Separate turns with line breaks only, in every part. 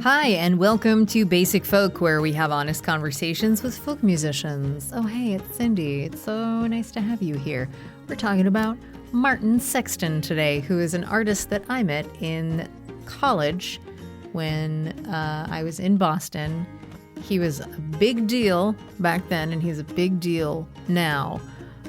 Hi, and welcome to Basic Folk, where we have honest conversations with folk musicians. Oh, hey, it's Cindy. It's so nice to have you here. We're talking about Martin Sexton today, who is an artist that I met in college when I was in Boston. He was a big deal back then, and he's a big deal now.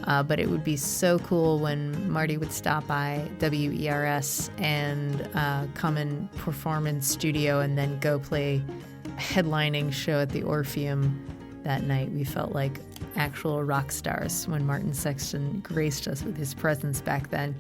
But it would be so cool when Marty would stop by WERS and come and perform in studio and then go play a headlining show at the Orpheum that night. We felt like actual rock stars when Martin Sexton graced us with his presence back then.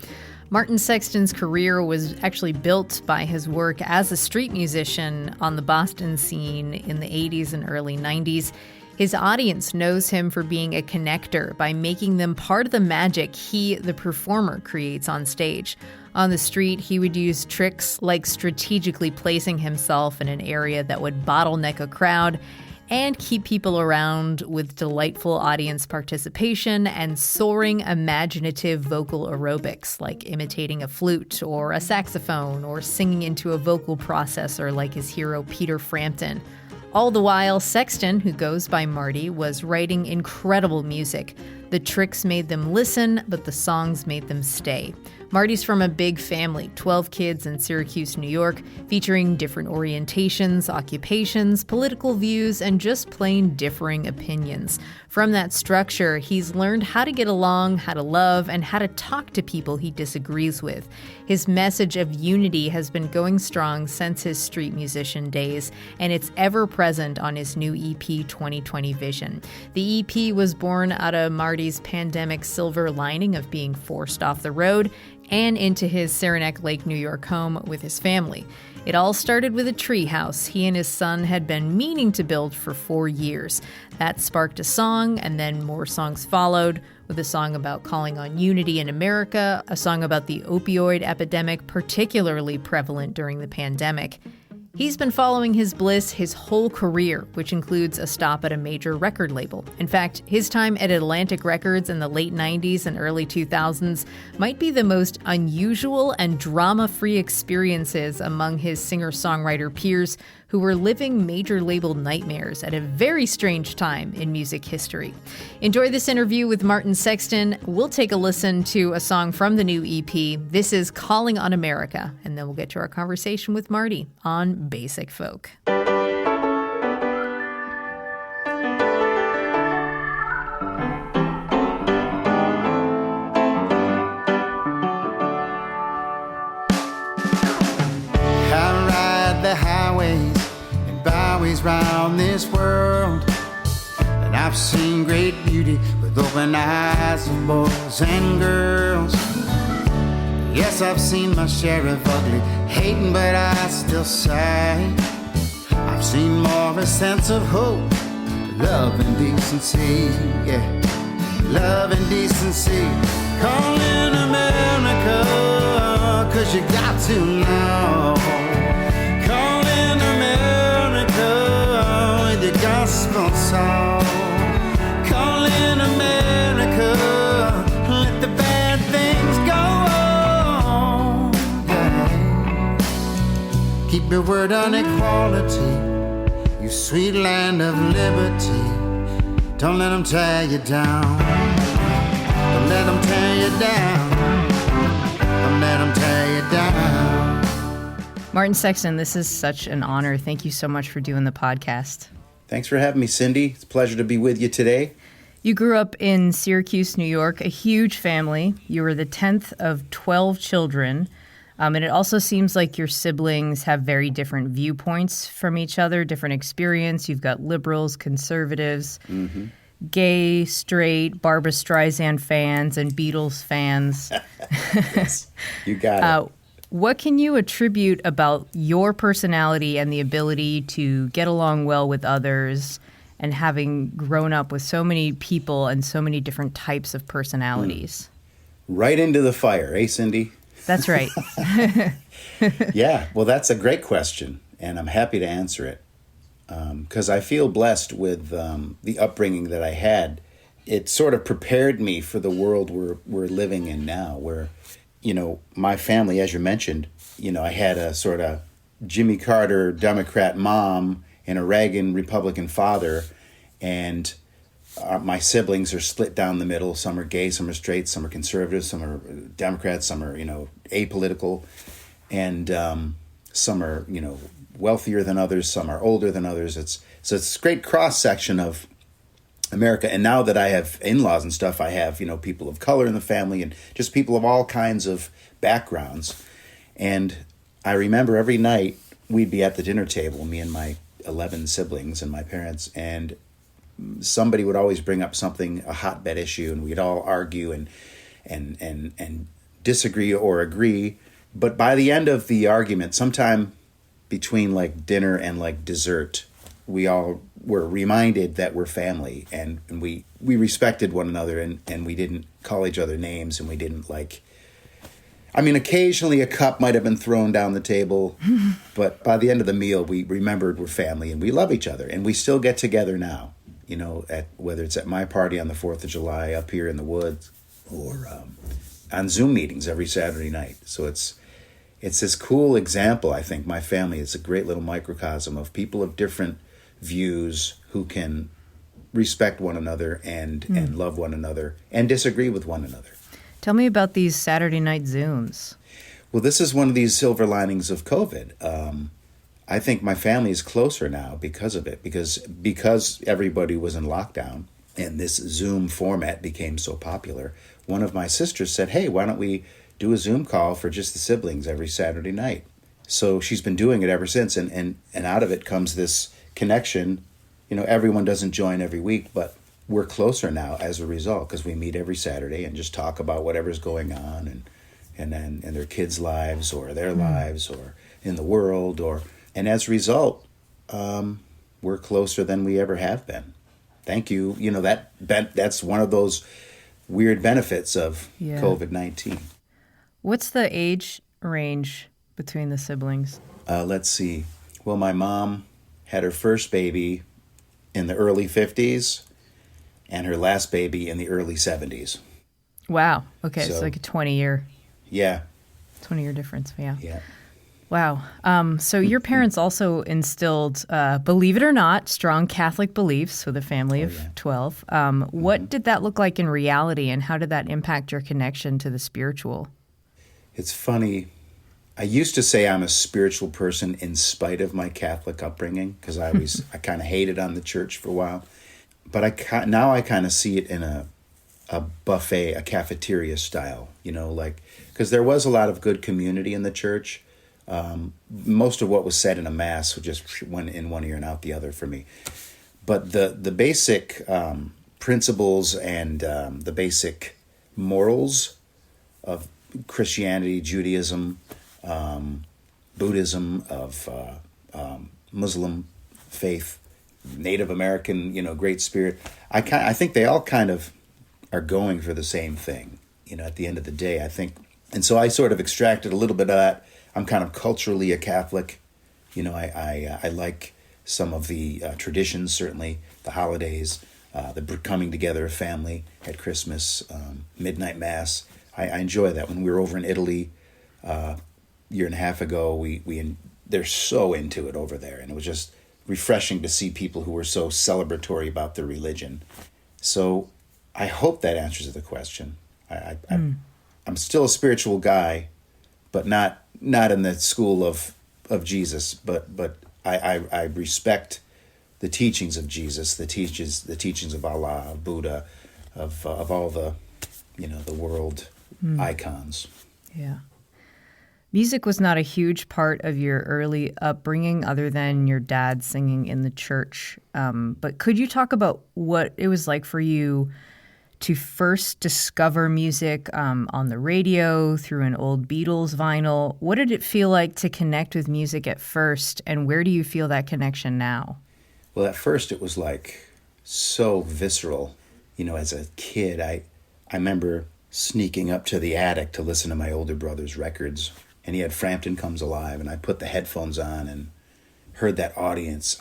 Martin Sexton's career was actually built by his work as a street musician on the Boston scene in the 80s and early 90s. His audience knows him for being a connector by making them part of the magic he, the performer, creates on stage. On the street, he would use tricks like strategically placing himself in an area that would bottleneck a crowd and keep people around with delightful audience participation and soaring imaginative vocal aerobics, like imitating a flute or a saxophone or singing into a vocal processor like his hero Peter Frampton. All the while, Sexton, who goes by Marty, was writing incredible music. The tricks made them listen, but the songs made them stay. Marty's from a big family, 12 kids in Syracuse, New York, featuring different orientations, occupations, political views, and just plain differing opinions. From that structure, he's learned how to get along, how to love, and how to talk to people he disagrees with. His message of unity has been going strong since his street musician days, and it's ever present on his new EP 2020 Vision. The EP was born out of Marty's pandemic silver lining of being forced off the road and into his Saranac Lake, New York home with his family. It all started with a treehouse he and his son had been meaning to build for 4 years. That sparked a song, and then more songs followed, with a song about calling on unity in America, a song about the opioid epidemic, particularly prevalent during the pandemic. He's been following his bliss his whole career, which includes a stop at a major record label. In fact, his time at Atlantic Records in the late 90s and early 2000s might be the most unusual and drama-free experiences among his singer-songwriter peers who were living major label nightmares at a very strange time in music history. Enjoy this interview with Martin Sexton. We'll take a listen to a song from the new EP. This is Calling on America, and then we'll get to our conversation with Marty on Basic Folk.
Byways round this world, and I've seen great beauty with open eyes of boys and girls. Yes, I've seen my share of ugly hating, but I still say I've seen more of a sense of hope, love and decency, yeah, love and decency. Calling America, 'cause you got to know. Calling America, the gospel song. Calling America, let the bad things go on. Yeah. Keep your word on equality, you sweet land of liberty. Don't let them tear you down. Don't let them tear you down. Don't let them tear you down.
Martin Sexton, this is such an honor. Thank you so much for doing the podcast.
Thanks for having me, Cindy. It's a pleasure to be with you today.
You grew up in Syracuse, New York, a huge family. You were the 10th of 12 children. And it also seems like your siblings have very different viewpoints from each other, different experience. You've got liberals, conservatives, gay, straight, Barbra Streisand fans, and Beatles fans.
Yes, you got it.
What can you attribute about your personality and the ability to get along well with others and having grown up with so many people and so many different types of personalities?
Right into the fire, eh, Cindy?
That's right.
Yeah, well, that's a great question, and I'm happy to answer it because I feel blessed with the upbringing that I had. It sort of prepared me for the world we're living in now, where, you know, my family, as you mentioned, you know, I had a sort of Jimmy Carter Democrat mom and a Reagan Republican father, and my siblings are split down the middle. Some are gay, some are straight, some are conservative, some are Democrats, some are, apolitical, and some are, wealthier than others, some are older than others. It's a great cross section of America. And now that I have in-laws and stuff, I have, people of color in the family and just people of all kinds of backgrounds. And I remember every night we'd be at the dinner table, me and my 11 siblings and my parents, and somebody would always bring up something, a hotbed issue, and we'd all argue and disagree or agree. But by the end of the argument, sometime between like dinner and like dessert, we all were reminded that we're family, and we respected one another, and we didn't call each other names, and we didn't occasionally a cup might have been thrown down the table, but by the end of the meal, we remembered we're family and we love each other, and we still get together now, at whether it's at my party on the 4th of July up here in the woods or on Zoom meetings every Saturday night. So it's this cool example. I think my family is a great little microcosm of people of different views who can respect one another and love one another and disagree with one another.
Tell me about these Saturday night Zooms.
Well, this is one of these silver linings of COVID. I think my family is closer now because of it, because everybody was in lockdown and this Zoom format became so popular. One of my sisters said, hey, why don't we do a Zoom call for just the siblings every Saturday night? So she's been doing it ever since, and out of it comes this connection. Everyone doesn't join every week, but we're closer now as a result because we meet every Saturday and just talk about whatever's going on and their kids' lives or their lives or in the world, and as a result, we're closer than we ever have been. Thank you. That's one of those weird benefits of COVID-19.
What's the age range between the siblings?
Let's see. Well, my mom had her first baby in the early 50s and her last baby in the early 70s.
Wow. Okay, so like a 20-year.
Yeah.
20-year difference, yeah.
Yeah.
Wow. So your parents also instilled, believe it or not, strong Catholic beliefs with a family of 12. What did that look like in reality, and how did that impact your connection to the spiritual?
It's funny. I used to say I'm a spiritual person in spite of my Catholic upbringing because I kind of hated on the church for a while. But now I kind of see it in a buffet, a cafeteria style, because there was a lot of good community in the church. Most of what was said in a mass just went in one ear and out the other for me. But the basic principles and the basic morals of Christianity, Judaism, Buddhism, of Muslim faith, Native American, Great Spirit. I think they all kind of are going for the same thing, at the end of the day, I think. And so I sort of extracted a little bit of that. I'm kind of culturally a Catholic. I like some of the traditions, certainly the holidays, the coming together of family at Christmas, midnight mass. I enjoy that. When we were over in Italy a year and a half ago, they're so into it over there, and it was just refreshing to see people who were so celebratory about their religion. So I hope that answers the question. I'm still a spiritual guy, but not in the school of Jesus. But I respect the teachings of Jesus, the teachings of Allah, of Buddha, of all the the world icons.
Yeah. Music was not a huge part of your early upbringing other than your dad singing in the church. But could you talk about what it was like for you to first discover music on the radio, through an old Beatles vinyl? What did it feel like to connect with music at first, and where do you feel that connection now?
Well, at first it was like so visceral. As a kid, I remember sneaking up to the attic to listen to my older brother's records. And he had Frampton Comes Alive, and I put the headphones on and heard that audience.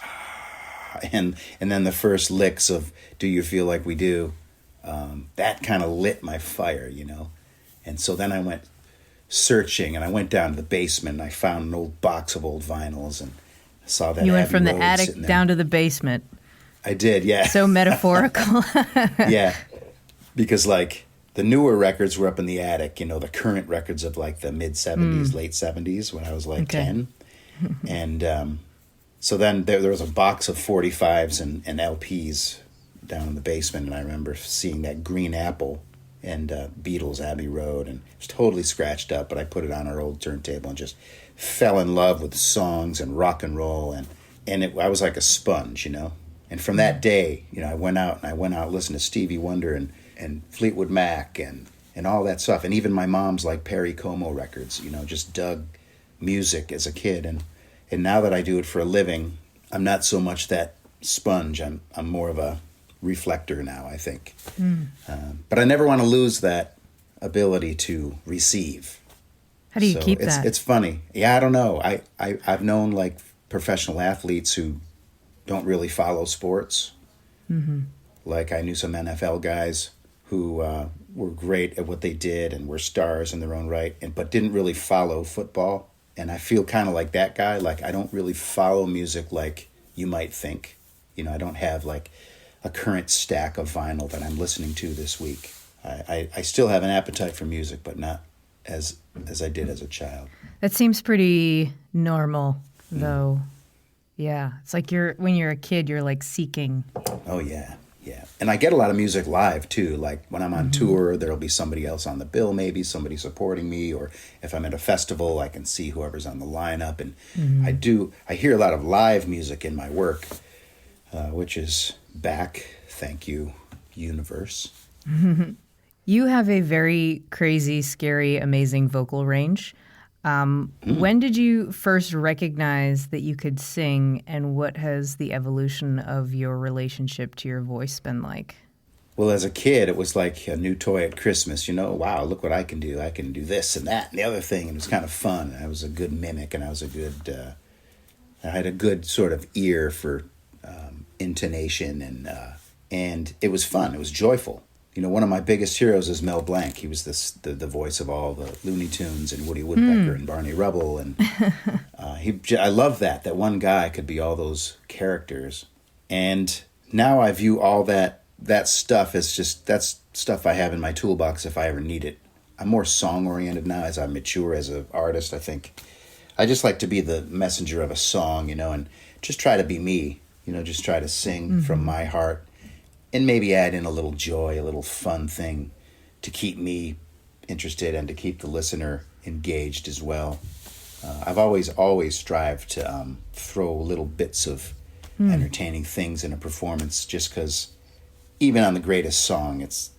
And then the first licks of Do You Feel Like We Do, that kind of lit my fire, And so then I went searching, and I went down to the basement, and I found an old box of old vinyls, and I saw that
You went
Abbey
from the
Road
attic
sitting there.
down to the basement.
I did, yeah.
So metaphorical.
Yeah, because like the newer records were up in the attic, you know, the current records of like the mid 70s, late 70s when I was like 10. And so then there was a box of 45s and LPs down in the basement, and I remember seeing that Green Apple and Beatles Abbey Road, and it was totally scratched up, but I put it on our old turntable and just fell in love with songs and rock and roll, and I was like a sponge, you know. And from that day, you know, I went out and listened to Stevie Wonder and Fleetwood Mac and all that stuff. And even my mom's like Perry Como records, you know, just dug music as a kid. And now that I do it for a living, I'm not so much that sponge. I'm more of a reflector now, I think. But I never want to lose that ability to receive.
How do you keep that?
It's funny. Yeah, I don't know. I've known like professional athletes who don't really follow sports. Like I knew some NFL guys who were great at what they did and were stars in their own right, but didn't really follow football. And I feel kind of like that guy. Like I don't really follow music like you might think. You know, I don't have like a current stack of vinyl that I'm listening to this week. I still have an appetite for music, but not as I did as a child.
That seems pretty normal, though. Yeah, it's like when you're a kid, you're like seeking.
Oh yeah. And I get a lot of music live too. Like when I'm on tour, there'll be somebody else on the bill, maybe somebody supporting me, or if I'm at a festival, I can see whoever's on the lineup. And I hear a lot of live music in my work, which is back. Thank you, universe.
You have a very crazy, scary, amazing vocal range. When did you first recognize that you could sing, and what has the evolution of your relationship to your voice been like?
Well, as a kid, it was like a new toy at Christmas. You know, wow, look what I can do. I can do this and that and the other thing. And it was kind of fun. I was a good mimic, and I had a good sort of ear for intonation, and it was fun. It was joyful. You know, one of my biggest heroes is Mel Blanc. He was the voice of all the Looney Tunes and Woody Woodpecker and Barney Rubble, and I love that one guy could be all those characters. And now I view all that stuff as just that's stuff I have in my toolbox if I ever need it. I'm more song oriented now as I mature as an artist. I think I just like to be the messenger of a song, you know, and just try to be me. You know, just try to sing from my heart. And maybe add in a little joy, a little fun thing to keep me interested and to keep the listener engaged as well. I've always strived to throw little bits of entertaining things in a performance, just because even on the greatest song, it's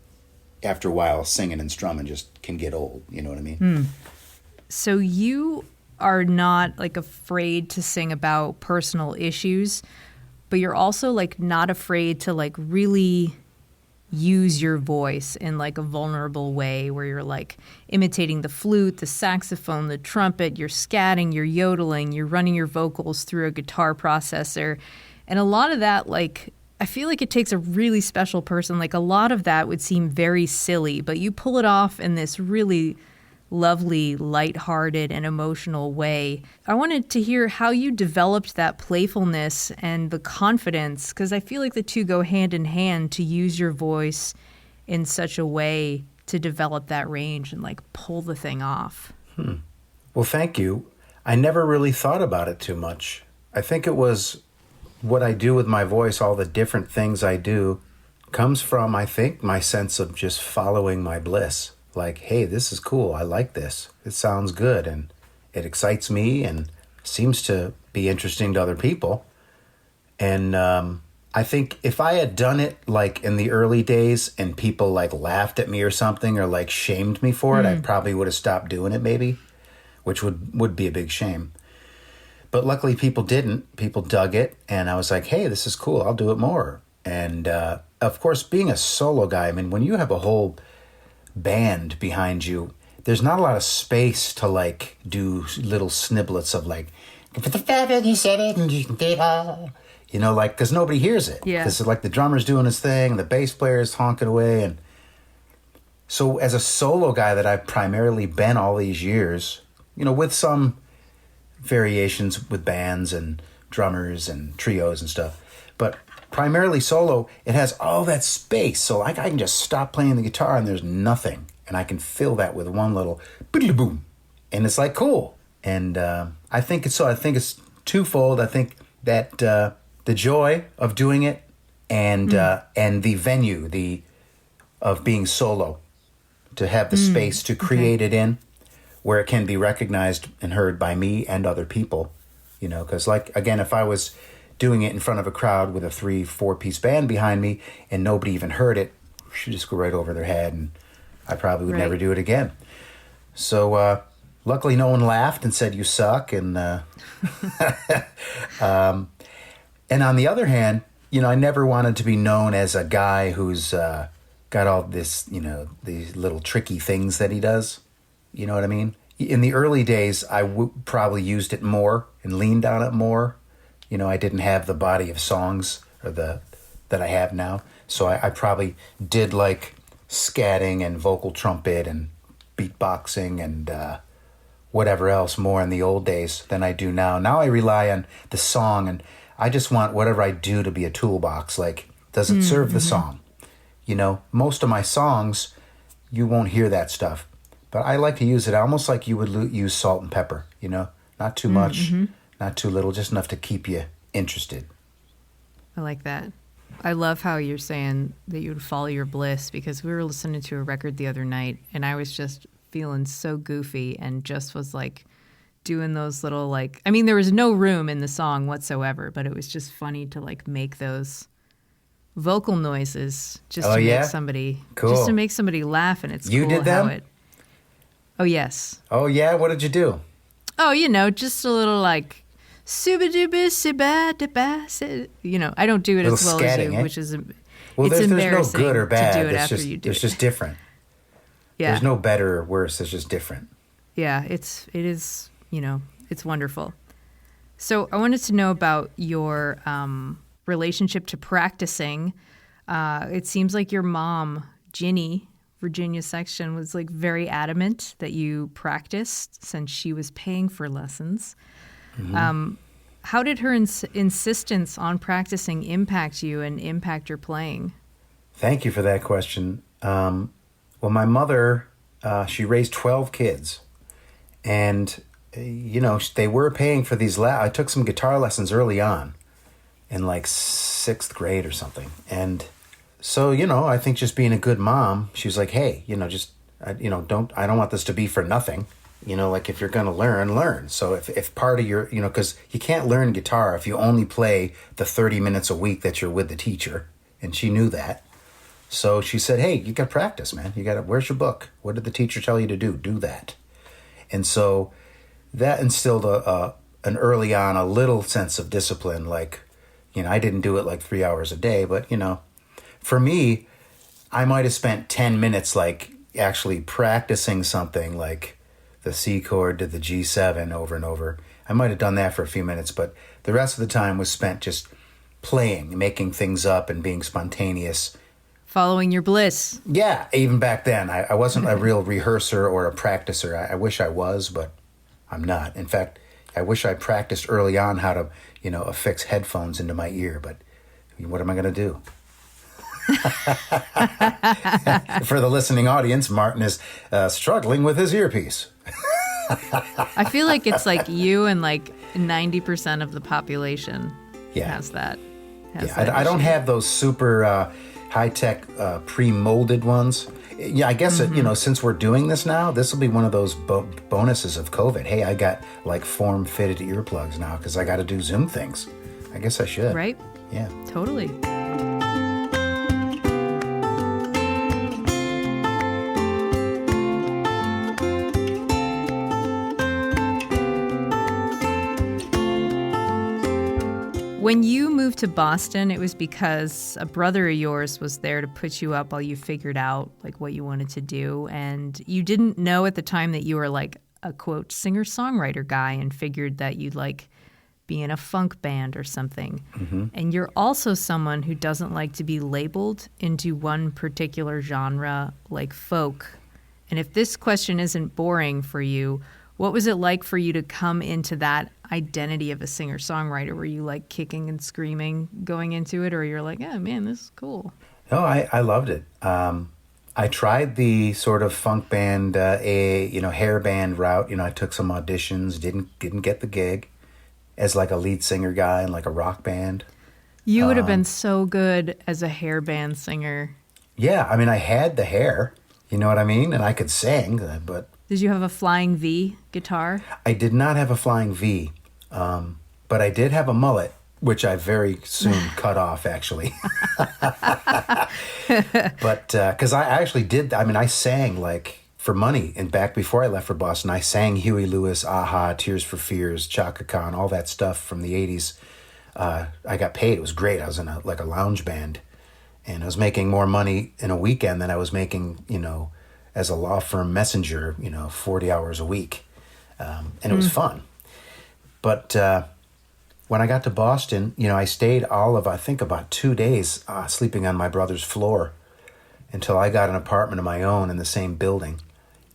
after a while singing and strumming just can get old. You know what I mean?
So you are not like afraid to sing about personal issues, but you're also like not afraid to like really use your voice in like a vulnerable way where you're like imitating the flute, the saxophone, the trumpet, you're scatting, you're yodeling, you're running your vocals through a guitar processor. And a lot of that, like, I feel like it takes a really special person. Like a lot of that would seem very silly, but you pull it off in this really lovely, lighthearted, and emotional way. I wanted to hear how you developed that playfulness and the confidence, because I feel like the two go hand in hand, to use your voice in such a way to develop that range and like pull the thing off.
Well, thank you. I never really thought about it too much. I think it was what I do with my voice, all the different things I do, comes from, I think, my sense of just following my bliss. Like, hey, this is cool. I like this. It sounds good, and it excites me and seems to be interesting to other people. And I think if I had done it like in the early days and people like laughed at me or something or like shamed me for it, I probably would have stopped doing it maybe, which would be a big shame. But luckily people didn't. People dug it, and I was like, hey, this is cool. I'll do it more. And of course, being a solo guy, I mean, when you have a whole band behind you, there's not a lot of space to like do little sniblets of like, you know, like, because nobody hears it.
Yeah.
Because like the drummer's doing his thing, the bass player is honking away, So as a solo guy that I've primarily been all these years, with some variations with bands and drummers and trios and stuff, but primarily solo, it has all that space. So like I can just stop playing the guitar and there's nothing. And I can fill that with one little boom. And it's like cool. And I think it's twofold. I think that the joy of doing it and the venue, of being solo, to have the space to create it in, where it can be recognized and heard by me and other people, because again, if I was doing it in front of a crowd with a 3-4 piece band behind me and nobody even heard it, should just go right over their head, and I probably would never do it again. So luckily no one laughed and said you suck, and and on the other hand, I never wanted to be known as a guy who's got all this, these little tricky things that he does. You know what I mean? In the early days, I probably used it more and leaned on it more. I didn't have the body of songs that I have now. So I probably did like scatting and vocal trumpet and beatboxing and whatever else more in the old days than I do now. Now I rely on the song, and I just want whatever I do to be a toolbox. Like, does it serve the song? Most of my songs, you won't hear that stuff. But I like to use it almost like you would use salt and pepper, Not too much, not too little, just enough to keep you interested.
I like that. I love how you're saying that you would follow your bliss, because we were listening to a record the other night and I was just feeling so goofy and just was like doing those little there was no room in the song whatsoever, but it was just funny to make those vocal noises just to make somebody just to make somebody laugh, and it's
you
cool
did them?
how it. Oh yes.
Oh yeah, what did you do?
Oh, just a little I don't do it as well as you, which is it's embarrassing
no good or bad.
to do it after you do it.
It's just different.
Yeah.
There's no better or worse. It's just different.
Yeah, it is, it's wonderful. So I wanted to know about your relationship to practicing. It seems like your mom, Ginny, Virginia Sexton, was very adamant that you practiced since she was paying for lessons. Mm-hmm. How did her insistence on practicing impact you and impact your playing?
Thank you for that question. Well, my mother, she raised 12 kids, and they were paying for these. I took some guitar lessons early on, in 6th grade or something, and so I think just being a good mom, she was like, hey, I don't want this to be for nothing. If you're going to learn. So if part of your, because you can't learn guitar if you only play the 30 minutes a week that you're with the teacher. And she knew that. So she said, hey, you got to practice, man. Where's your book? What did the teacher tell you to do? Do that. And so that instilled an early on a little sense of discipline. I didn't do it 3 hours a day, but, for me, I might have spent 10 minutes actually practicing something the C chord to the G7 over and over. I might have done that for a few minutes, but the rest of the time was spent just playing, making things up and being spontaneous.
Following your bliss.
Yeah, even back then. I wasn't a real rehearser or a practicer. I wish I was, but I'm not. In fact, I wish I practiced early on how to, affix headphones into my ear, but what am I going to do? For the listening audience, Martin is struggling with his earpiece.
I feel like it's you and 90% of the population has that.
I don't have those super high-tech pre-molded ones. Yeah, I guess since we're doing this now, this will be one of those bonuses of COVID. Hey, I got form-fitted earplugs now because I got to do Zoom things. I guess I should.
Right?
Yeah.
Totally. When you moved to Boston, it was because a brother of yours was there to put you up while you figured out what you wanted to do. And you didn't know at the time that you were a quote singer-songwriter guy, and figured that you'd be in a funk band or something. And you're also someone who doesn't like to be labeled into one particular genre like folk. And if this question isn't boring for you, what was it like for you to come into that identity of a singer-songwriter? Were you like kicking and screaming going into it, or you're like, oh man, this is cool?
No, I loved it. I tried the sort of funk band, hair band route. I took some auditions, didn't get the gig as like a lead singer guy in like a rock band.
You would have been so good as a hair band singer.
Yeah, I mean, I had the hair, you know what I mean? And I could sing, but...
Did you have a flying V guitar?
I did not have a flying V, but I did have a mullet, which I very soon cut off, actually. But, because I actually did, I mean, I sang like... for money, and back before I left for Boston, I sang Huey Lewis, Aha, Tears for Fears, Chaka Khan, all that stuff from the 80s. I got paid. It was great. I was in a lounge band, and I was making more money in a weekend than I was making, as a law firm messenger, 40 hours a week. And it was fun. But when I got to Boston, I stayed I think about 2 days sleeping on my brother's floor until I got an apartment of my own in the same building.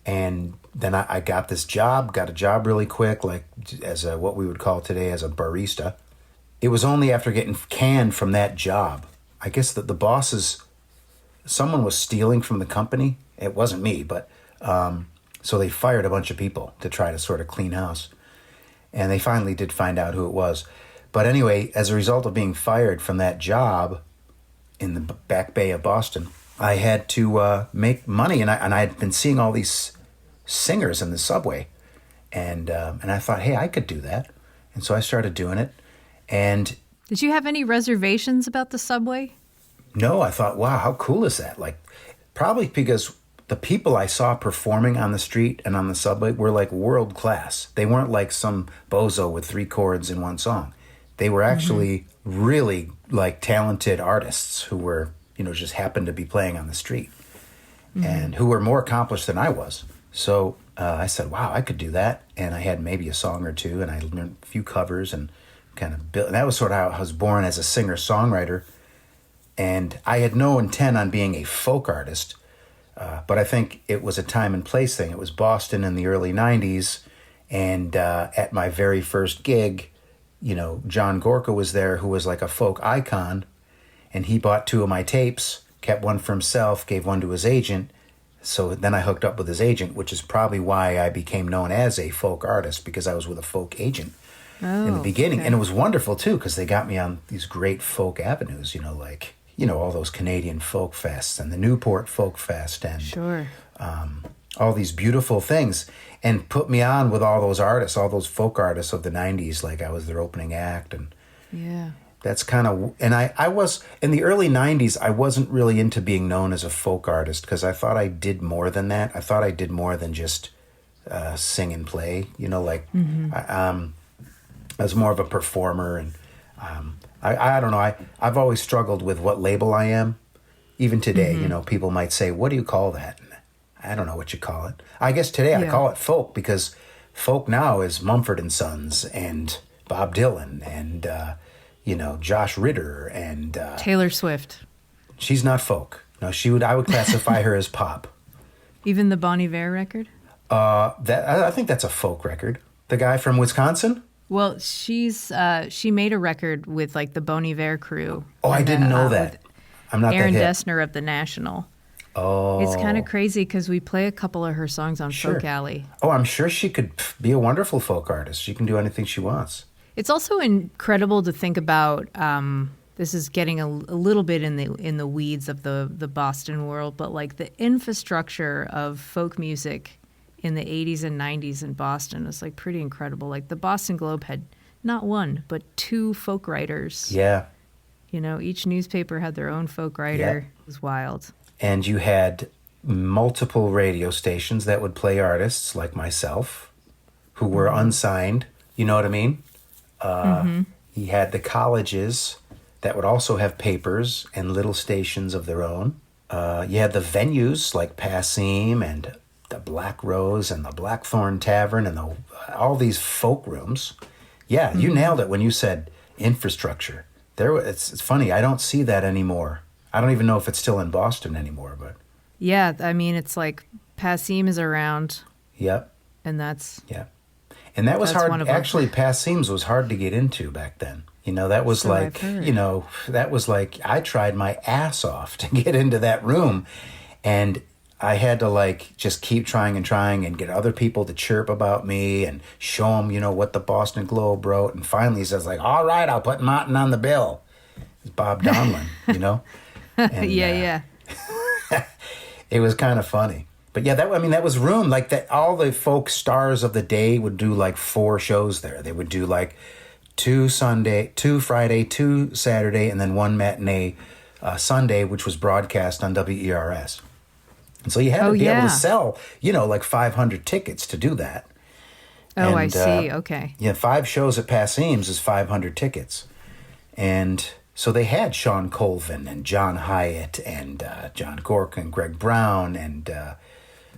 And then I got a job really quick, like as what we would call today as a barista. It was only after getting canned from that job. I guess that the bosses, someone was stealing from the company. It wasn't me, but so they fired a bunch of people to try to sort of clean house. And they finally did find out who it was. But anyway, as a result of being fired from that job in the Back Bay of Boston, I had to make money, and I had been seeing all these singers in the subway, and I thought, hey, I could do that, and so I started doing it. And
did you have any reservations about the subway?
No, I thought, wow, how cool is that? Like, probably because the people I saw performing on the street and on the subway were like world class. They weren't like some bozo with 3 chords in one song. They were actually really like talented artists who were, just happened to be playing on the street, and who were more accomplished than I was. So I said, wow, I could do that. And I had maybe a song or two, and I learned a few covers and kind of built. And that was sort of how I was born as a singer-songwriter. And I had no intent on being a folk artist, but I think it was a time and place thing. It was Boston in the early 90s, and at my very first gig, John Gorka was there, who was like a folk icon, and he bought 2 of my tapes, kept one for himself, gave one to his agent. So then I hooked up with his agent, which is probably why I became known as a folk artist, because I was with a folk agent in the beginning. Okay. And it was wonderful, too, because they got me on these great folk avenues, all those Canadian folk fests and the Newport Folk Fest and all these beautiful things, and put me on with all those artists, all those folk artists of the 90s, like I was their opening act. And that's kind of, and I was, in the early 90s, I wasn't really into being known as a folk artist, because I thought I did more than that. I thought I did more than just sing and play, I was more of a performer, and I don't know, I've always struggled with what label I am. Even today, people might say, what do you call that? And I don't know what you call it. I guess today I call it folk, because folk now is Mumford & Sons and Bob Dylan and Josh Ritter and
Taylor Swift.
She's not folk. No, I would classify her as pop.
Even the Bon Iver record?
I think that's a folk record. The guy from Wisconsin?
Well, she made a record with like the Bon Iver crew.
Oh, I didn't know that. I'm not
Aaron
that hip.
Dessner of the National.
Oh.
It's kind of crazy because we play a couple of her songs on Folk Alley.
Oh, I'm sure she could be a wonderful folk artist. She can do anything she wants.
It's also incredible to think about. This is getting a little bit in the weeds of the Boston world, but like the infrastructure of folk music in the 80s and 90s in Boston is like pretty incredible. Like the Boston Globe had not 1 but 2 folk writers.
Yeah.
Each newspaper had their own folk writer. Yeah. It was wild.
And you had multiple radio stations that would play artists like myself who were unsigned. You know what I mean? You had the colleges that would also have papers and little stations of their own. You had the venues like Passim and the Black Rose and the Blackthorn Tavern and all these folk rooms Yeah, you nailed it when you said infrastructure. It's funny. I don't see that anymore. I don't even know if it's still in Boston anymore, but
Yeah, I mean, it's like Passim is around,
yep,
and that's
yeah. And that was
That's one
hard.
of them.
Actually, Passim's was hard to get into back then. That was
So I've
like,
heard.
that was like I tried my ass off to get into that room, and I had to like just keep trying and get other people to chirp about me and show them, what the Boston Globe wrote. And finally, he says like, "All right, I'll put Martin on the bill." It's Bob Donlin, And,
yeah.
it was kind of funny. But yeah, that was room like that. All the folk stars of the day would do like 4 shows there. They would do like 2 Sunday, 2 Friday, 2 Saturday, and then 1 matinee Sunday, which was broadcast on WERS. And so you had to be able to sell, like 500 tickets to do that.
Oh, I
And,
see. Okay.
Yeah, 5 shows at Passim's is 500 tickets. And so they had Sean Colvin and John Hyatt and John Gork and Greg Brown and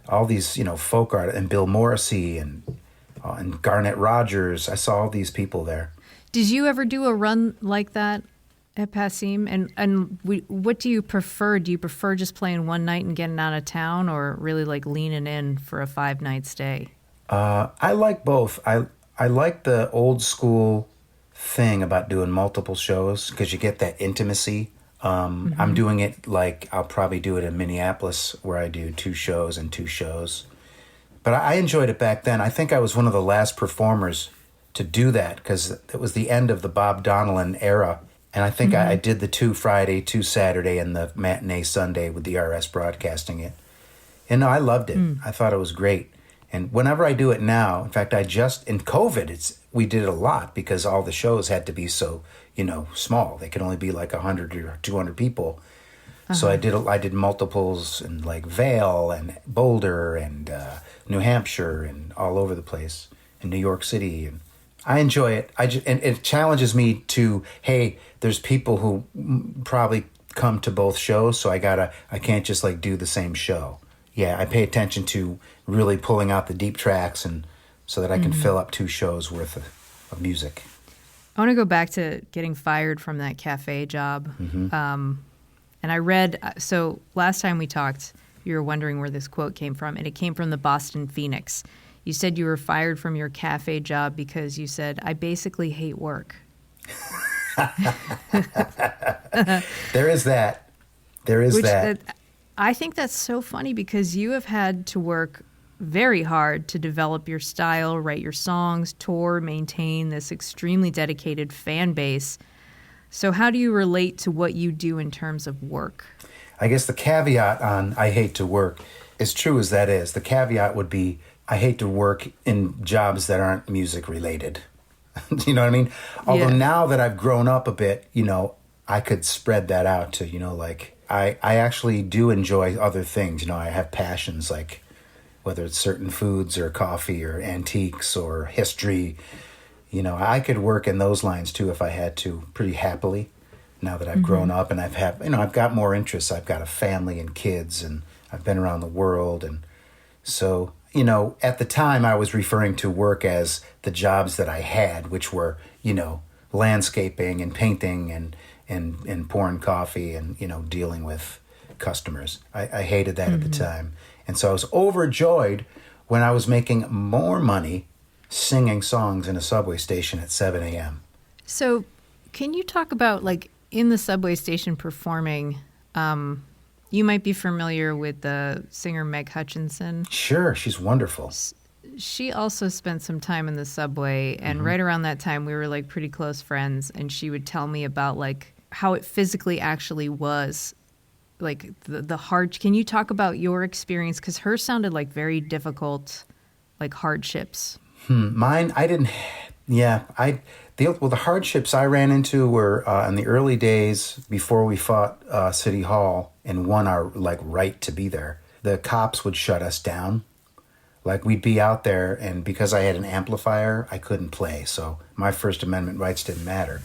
all these, folk art, and Bill Morrissey and Garnett Rogers. I saw all these people there.
Did you ever do a run like that at Passim? What do you prefer? Do you prefer just playing one night and getting out of town, or really like leaning in for a 5-night stay?
I like both. I like the old school thing about doing multiple shows because you get that intimacy. I'm doing it like I'll probably do it in Minneapolis where I do 2 shows and 2 shows. But I enjoyed it back then. I think I was one of the last performers to do that because it was the end of the Bob Donlin era. And I think I did the 2 Friday, 2 Saturday, and the matinee Sunday with the RS broadcasting it. And no, I loved it. I thought it was great. And whenever I do it now, in fact, in COVID, we did it a lot because all the shows had to be so, small. They could only be like 100 or 200 people. So I did multiples in like Vail and Boulder and New Hampshire and all over the place, in New York City. And I enjoy it. And it challenges me to, hey, there's people who probably come to both shows, so I can't just like do the same show. Yeah, I pay attention to really pulling out the deep tracks and so that I can fill up 2 shows worth of music.
I want to go back to getting fired from that cafe job. And I read, so last time we talked, you were wondering where this quote came from, and it came from the Boston Phoenix. You said you were fired from your cafe job because you said, "I basically hate work."
There is that.
I think that's so funny because you have had to work very hard to develop your style, write your songs, tour, maintain this extremely dedicated fan base. So how do you relate to what you do in terms of work?
I guess the caveat on I hate to work, as true as that is, the caveat would be I hate to work in jobs that aren't music related. You know what I mean? Although now that I've grown up a bit, I could spread that out to, like I actually do enjoy other things. I have passions like whether it's certain foods or coffee or antiques or history. I could work in those lines too if I had to, pretty happily. Now that I've grown up and I've got more interests. I've got a family and kids, and I've been around the world, and so at the time I was referring to work as the jobs that I had, which were landscaping and painting and pouring coffee and dealing with customers. I hated that at the time, and so I was overjoyed when I was making more money singing songs in a subway station at 7 a.m.
So can you talk about, like, in the subway station performing, you might be familiar with the singer Meg Hutchinson.
Sure, she's wonderful.
She also spent some time in the subway, and right around that time we were like pretty close friends, and she would tell me about like how it physically actually was, like the hard. Can you talk about your experience? Because hers sounded like very difficult, like hardships.
Mine, I didn't. Yeah, the hardships I ran into were in the early days before we fought City Hall and won our like right to be there. The cops would shut us down. Like we'd be out there, and because I had an amplifier, I couldn't play. So my First Amendment rights didn't matter.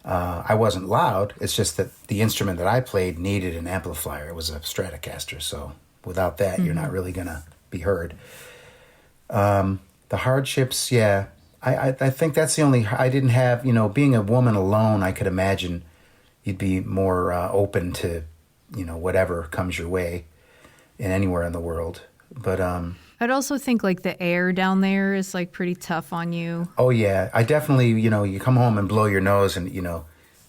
I wasn't loud. It's just that the instrument that I played needed an amplifier. It was a Stratocaster. So without that, you're not really gonna be heard. The hardships, yeah. I think that's the only, I didn't have, being a woman alone, I could imagine you'd be more open to, whatever comes your way in anywhere in the world. But
I'd also think like the air down there is like pretty tough on you.
oh yeah, I definitely, you come home and blow your nose and,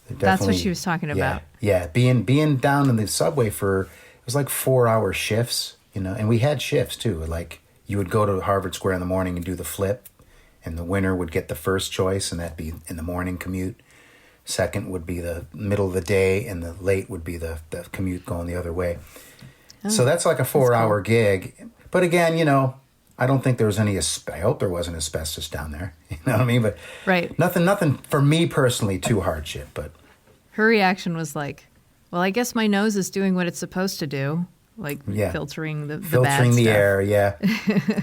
That's what she was talking about.
Yeah, being down in the subway it was like 4-hour shifts, and we had shifts too. Like you would go to Harvard Square in the morning and do the flip, and the winner would get the first choice, and that'd be in the morning commute. Second would be the middle of the day, and the late would be the commute going the other way. Oh, so that's like a 4-hour gig. But again, I don't think there was any, I hope there wasn't asbestos down there. You know what I mean? But
right.
Nothing for me personally too hardship. But
her reaction was like, well, I guess my nose is doing what it's supposed to do. Like filtering the bad stuff.
Air, yeah,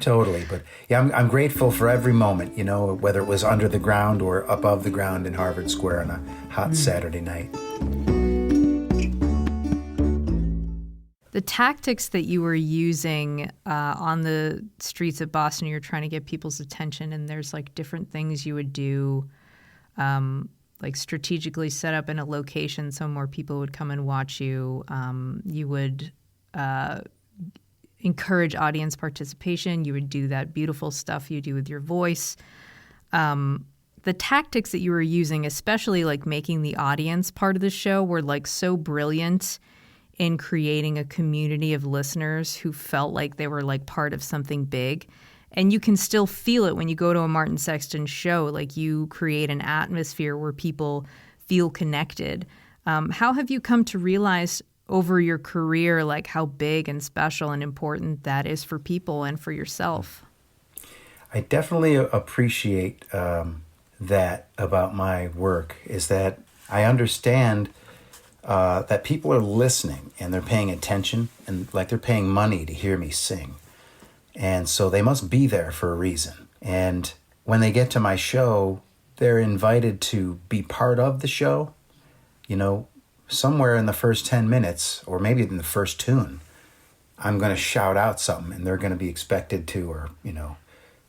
totally. But yeah, I'm grateful for every moment, whether it was under the ground or above the ground in Harvard Square on a hot Saturday night.
The tactics that you were using on the streets of Boston, you're trying to get people's attention, and there's like different things you would do, like strategically set up in a location so more people would come and watch you. You would encourage audience participation. You would do that beautiful stuff you do with your voice. The tactics that you were using, especially like making the audience part of the show, were like so brilliant in creating a community of listeners who felt like they were like part of something big. And you can still feel it when you go to a Martin Sexton show. Like you create an atmosphere where people feel connected. How have you come to realize over your career, like how big and special and important that is for people and for yourself?
I definitely appreciate that about my work, is that I understand that people are listening and they're paying attention, and like they're paying money to hear me sing. And so they must be there for a reason. And when they get to my show, they're invited to be part of the show, somewhere in the first 10 minutes, or maybe in the first tune, I'm going to shout out something, and they're going to be expected to, or,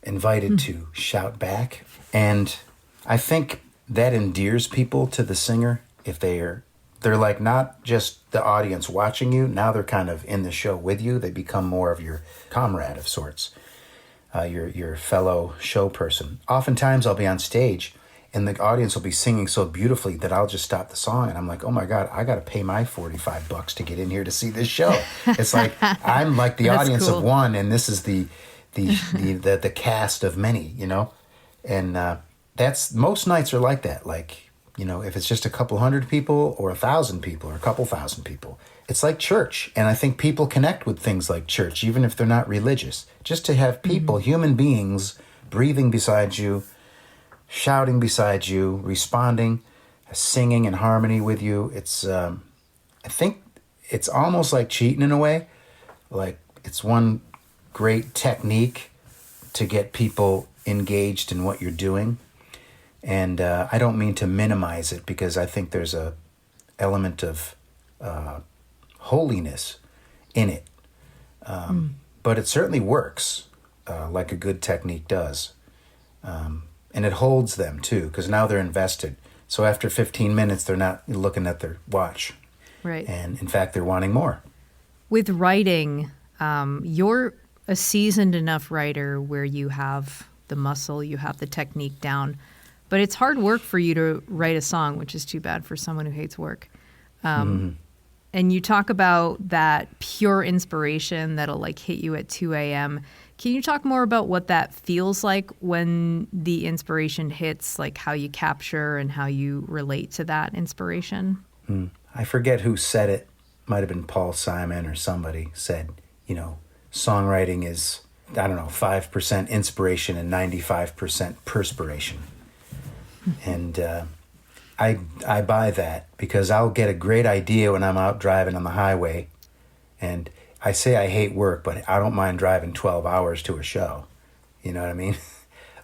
invited to shout back. And I think that endears people to the singer if they're like not just the audience watching you. Now they're kind of in the show with you. They become more of your comrade of sorts, your fellow show person. Oftentimes I'll be on stage, and the audience will be singing so beautifully that I'll just stop the song, and I'm like, oh my God, I got to pay my $45 to get in here to see this show. It's like I'm like the audience of one, and this is the cast of many, and that's, most nights are like that. Like, if it's just a couple hundred people or 1,000 people or a couple thousand people, it's like church. And I think people connect with things like church, even if they're not religious. Just to have people, human beings, breathing beside you, shouting beside you, responding, singing in harmony with you. It's, I think it's almost like cheating in a way. Like it's one great technique to get people engaged in what you're doing. And I don't mean to minimize it, because I think there's a element of holiness in it. But it certainly works like a good technique does. And it holds them too, because now they're invested. So after 15 minutes, they're not looking at their watch.
Right.
And in fact, they're wanting more.
With writing, you're a seasoned enough writer where you have the muscle, you have the technique down. But it's hard work for you to write a song, which is too bad for someone who hates work. And you talk about that pure inspiration that'll like hit you at 2 a.m. Can you talk more about what that feels like when the inspiration hits, like how you capture and how you relate to that inspiration?
I forget who said it. Might have been Paul Simon or somebody said, songwriting is, 5% inspiration and 95% perspiration. And I buy that, because I'll get a great idea when I'm out driving on the highway. And I say I hate work, but I don't mind driving 12 hours to a show. You know what I mean?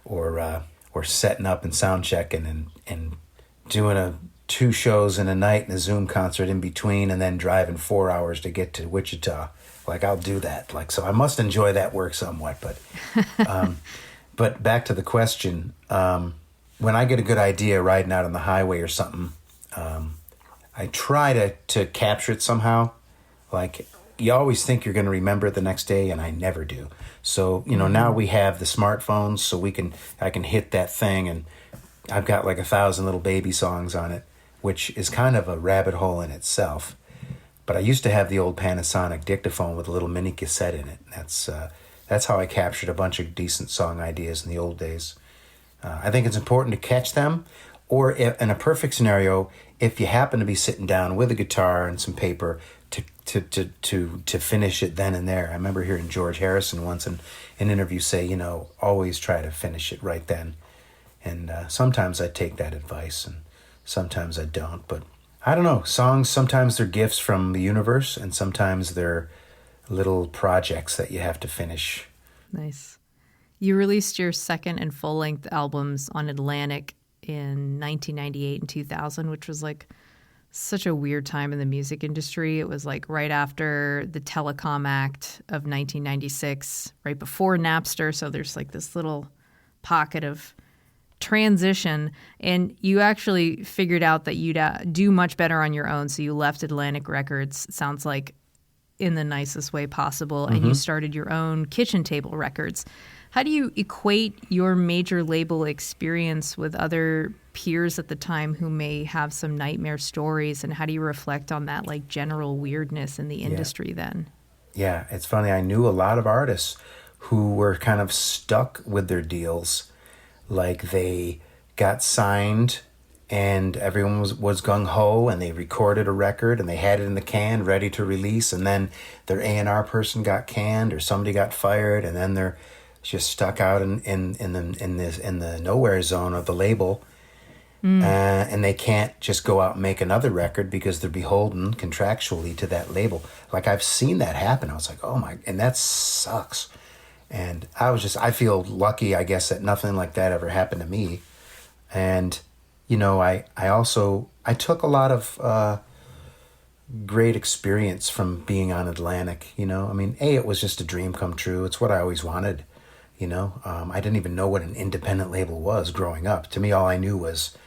Or setting up and sound checking and doing 2 shows in a night and a Zoom concert in between, and then driving 4 hours to get to Wichita. Like, I'll do that. Like, so I must enjoy that work somewhat. But But back to the question, when I get a good idea riding out on the highway or something, I try to capture it somehow. Like, you always think you're going to remember it the next day, and I never do. So, now we have the smartphones, so I can hit that thing, and I've got like 1,000 little baby songs on it, which is kind of a rabbit hole in itself. But I used to have the old Panasonic dictaphone with a little mini cassette in it. That's how I captured a bunch of decent song ideas in the old days. I think it's important to catch them, or in a perfect scenario, if you happen to be sitting down with a guitar and some paper, to finish it then and there. I remember hearing George Harrison once in an interview say, always try to finish it right then. And sometimes I take that advice, and sometimes I don't. But I don't know. Songs, sometimes they're gifts from the universe, and sometimes they're little projects that you have to finish.
Nice. You released your second and full-length albums on Atlantic in 1998 and 2000, which was like such a weird time in the music industry. It was like right after the Telecom Act of 1996, right before Napster. So there's like this little pocket of transition, and you actually figured out that you'd do much better on your own. So you left Atlantic Records, it sounds like, in the nicest way possible, and you started your own Kitchen Table Records. How do you equate your major label experience with other peers at the time who may have some nightmare stories, and how do you reflect on that like general weirdness in the industry then?
Yeah, it's funny. I knew a lot of artists who were kind of stuck with their deals. Like, they got signed and everyone was gung-ho, and they recorded a record and they had it in the can ready to release, and then their A&R person got canned or somebody got fired, and then they're just stuck out in the nowhere zone of the label. And they can't just go out and make another record because they're beholden contractually to that label. Like, I've seen that happen. I was like, oh my, and that sucks. And I feel lucky, I guess, that nothing like that ever happened to me. And, I took a lot of great experience from being on Atlantic, it was just a dream come true. It's what I always wanted, I didn't even know what an independent label was growing up. To me, all I knew was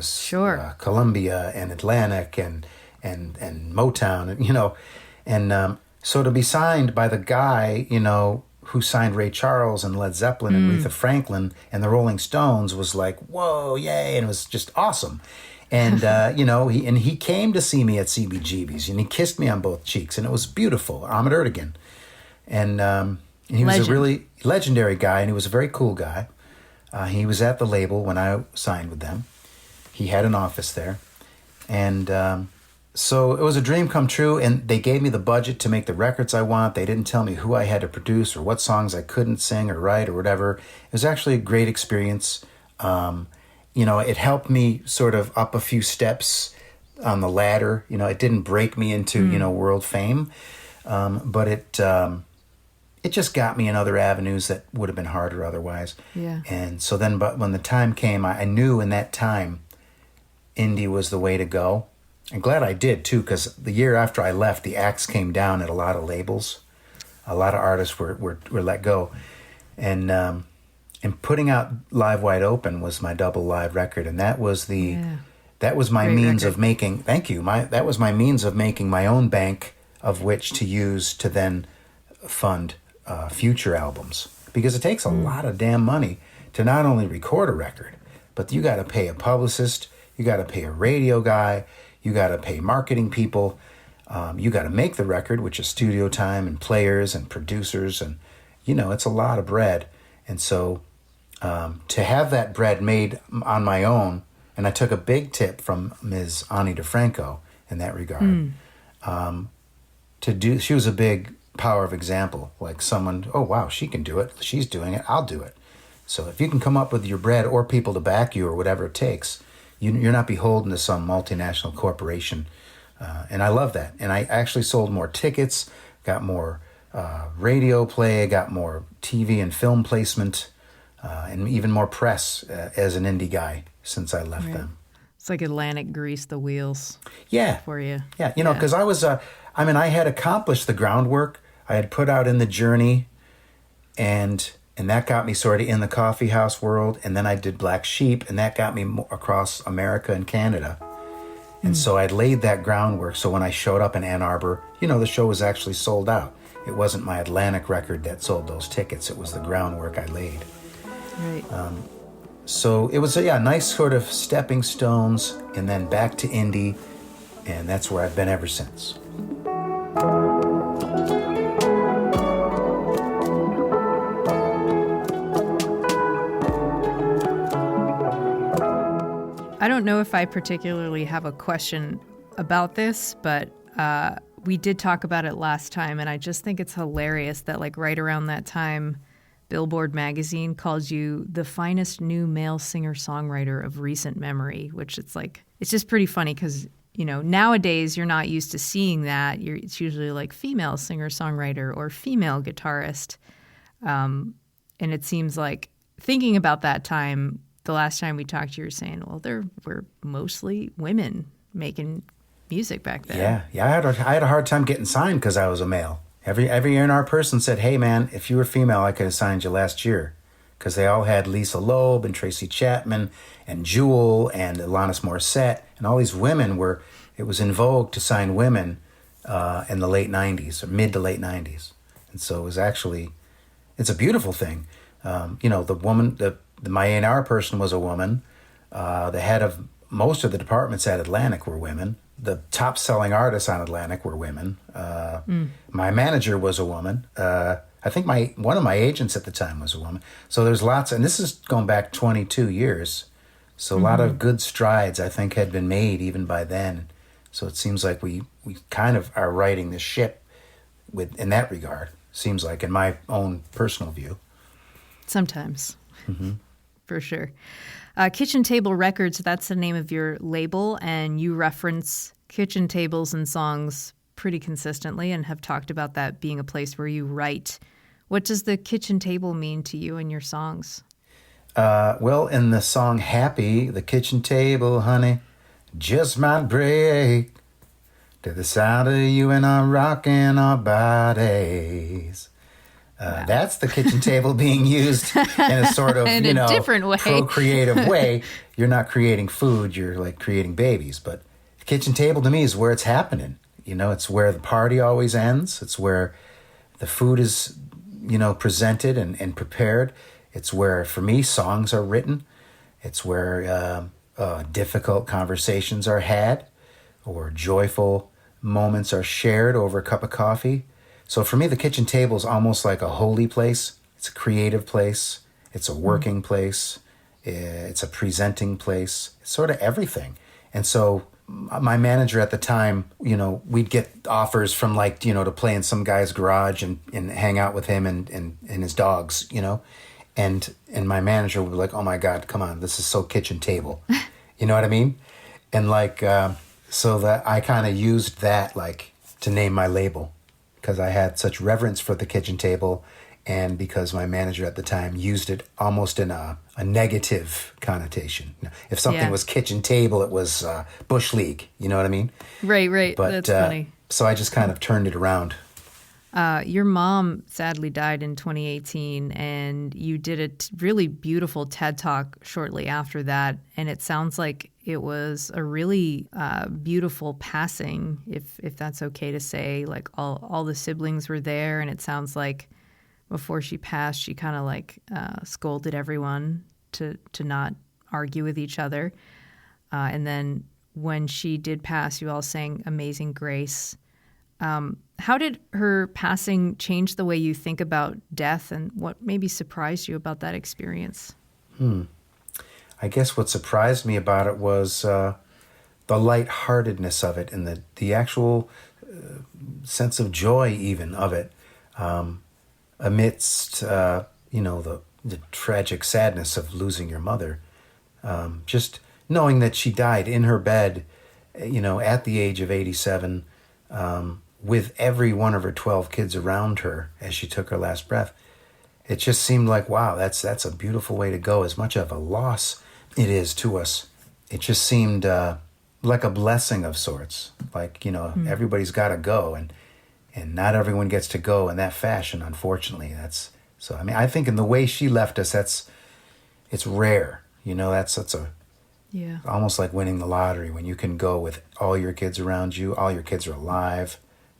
Sure.
Columbia and Atlantic and Motown, and so to be signed by the guy, who signed Ray Charles and Led Zeppelin and Aretha Franklin and the Rolling Stones was like, whoa, yay, and it was just awesome. And he came to see me at CBGB's, and he kissed me on both cheeks, and it was beautiful. Ahmet Ertegun, and he was a really legendary guy, and he was a very cool guy. He was at the label when I signed with them. He had an office there. And so it was a dream come true, and they gave me the budget to make the records I want. They didn't tell me who I had to produce or what songs I couldn't sing or write or whatever. It was actually a great experience. It helped me sort of up a few steps on the ladder. It didn't break me into, world fame, but it just got me in other avenues that would have been harder otherwise.
Yeah.
And so then, but when the time came, I knew in that time, indie was the way to go. I'm glad I did, too, because the year after I left, the axe came down at a lot of labels. A lot of artists were let go. And putting out Live Wide Open was my double live record, and that was my
Great
means
record.
of making, thank you, that was my means of making my own bank of which to use to then fund future albums. Because it takes a lot of damn money to not only record a record, but you got to pay a publicist, you got to pay a radio guy, you got to pay marketing people, you got to make the record, which is studio time and players and producers, and it's a lot of bread. And so to have that bread made on my own, and I took a big tip from Ms. Ani DeFranco in that regard. She was a big power of example, like someone, oh wow, she can do it, she's doing it, I'll do it. So if you can come up with your bread or people to back you or whatever it takes, you're not beholden to some multinational corporation. And I love that. And I actually sold more tickets, got more radio play, got more TV and film placement, and even more press as an indie guy since I left them.
It's like Atlantic greased the wheels for you.
Yeah, because I was, I had accomplished the groundwork. I had put out in the journey, and And that got me sort of in the coffee house world. And then I did Black Sheep, and that got me across America and Canada. And so I'd laid that groundwork. So when I showed up in Ann Arbor, the show was actually sold out. It wasn't my Atlantic record that sold those tickets. It was the groundwork I laid.
Right.
So it was nice sort of stepping stones, and then back to indie. And that's where I've been ever since.
I don't know if I particularly have a question about this, but we did talk about it last time, and I just think it's hilarious that like right around that time, Billboard magazine called you the finest new male singer-songwriter of recent memory, which it's just pretty funny because, nowadays you're not used to seeing that. It's usually like female singer-songwriter or female guitarist. And it seems like thinking about that time, the last time we talked, you were saying, well, there were mostly women making music back then.
Yeah. I had a hard time getting signed because I was a male. Every A&R person said, hey, man, if you were female, I could have signed you last year. Because they all had Lisa Loeb and Tracy Chapman and Jewel and Alanis Morissette. And all these women it was in vogue to sign women in the late 90s, or mid to late 90s. And so it was it's a beautiful thing. The woman, my A&R person was a woman. The head of most of the departments at Atlantic were women. The top-selling artists on Atlantic were women. My manager was a woman. I think one of my agents at the time was a woman. So there's lots, and this is going back 22 years. So a lot of good strides, I think, had been made even by then. So it seems like we kind of are righting the ship in that regard. Seems like, in my own personal view.
Sometimes. For sure. Kitchen Table Records, that's the name of your label, and you reference kitchen tables and songs pretty consistently and have talked about that being a place where you write. What does the kitchen table mean to you and your songs?
Well, in the song Happy, the kitchen table, honey, just might break to the sound of you and I rocking our bodies. Wow. That's the kitchen table being used in a sort of,
different way.
Procreative way. You're not creating food, you're like creating babies. But the kitchen table to me is where it's happening. It's where the party always ends. It's where the food is, presented and prepared. It's where, for me, songs are written. It's where difficult conversations are had, or joyful moments are shared over a cup of coffee. So for me, the kitchen table is almost like a holy place. It's a creative place. It's a working place. It's a presenting place. It's sort of everything. And so my manager at the time, we'd get offers from to play in some guy's garage and hang out with him and his dogs, And my manager would be like, oh my God, come on, this is so kitchen table. You know what I mean? And so that I kind of used that to name my label. Because I had such reverence for the kitchen table, and because my manager at the time used it almost in a negative connotation. If something was kitchen table, it was Bush League. You know what I mean?
Right.
But,
that's funny.
So I just kind of turned it around.
Your mom sadly died in 2018, and you did a really beautiful TED Talk shortly after that, and it sounds like it was a really beautiful passing, if that's okay to say. Like all the siblings were there, and it sounds like before she passed, she kind of scolded everyone to not argue with each other. And then when she did pass, you all sang Amazing Grace. How did her passing change the way you think about death, and what maybe surprised you about that experience?
I guess what surprised me about it was the lightheartedness of it, and the actual sense of joy even of it, amidst the tragic sadness of losing your mother. Just knowing that she died in her bed, at the age of 87. With every one of her 12 kids around her as she took her last breath. It just seemed like, wow, that's a beautiful way to go. As much of a loss it is to us, it just seemed like a blessing of sorts. Everybody's got to go, and not everyone gets to go in that fashion, unfortunately. So, I mean, I think in the way she left us, it's rare. You know, that's
Yeah.
almost like winning the lottery when you can go with all your kids around you, all your kids are alive,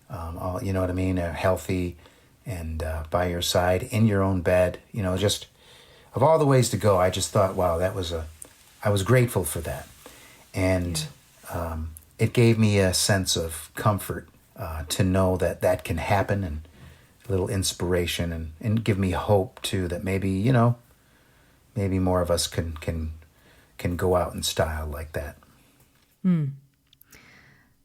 all, you know what I mean, healthy and by your side, in your own bed. You know, just of all the ways to go, I just thought, wow, I was grateful for that. And it gave me a sense of comfort to know that that can happen, and a little inspiration, and give me hope too that maybe, you know, maybe more of us can go out in style like that.
All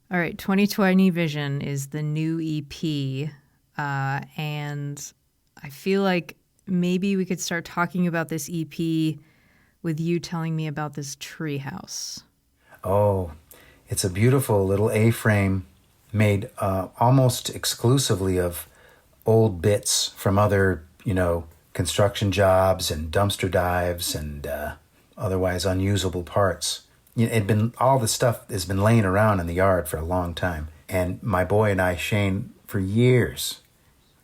right, 2020 Vision is the new EP, and I feel like maybe we could start talking about this EP with you telling me about this treehouse.
Oh, it's a beautiful little A-frame made almost exclusively of old bits from other, you know, construction jobs and dumpster dives and otherwise unusable parts. You know, all the stuff has been laying around in the yard for a long time. And my boy and I, Shane, for years,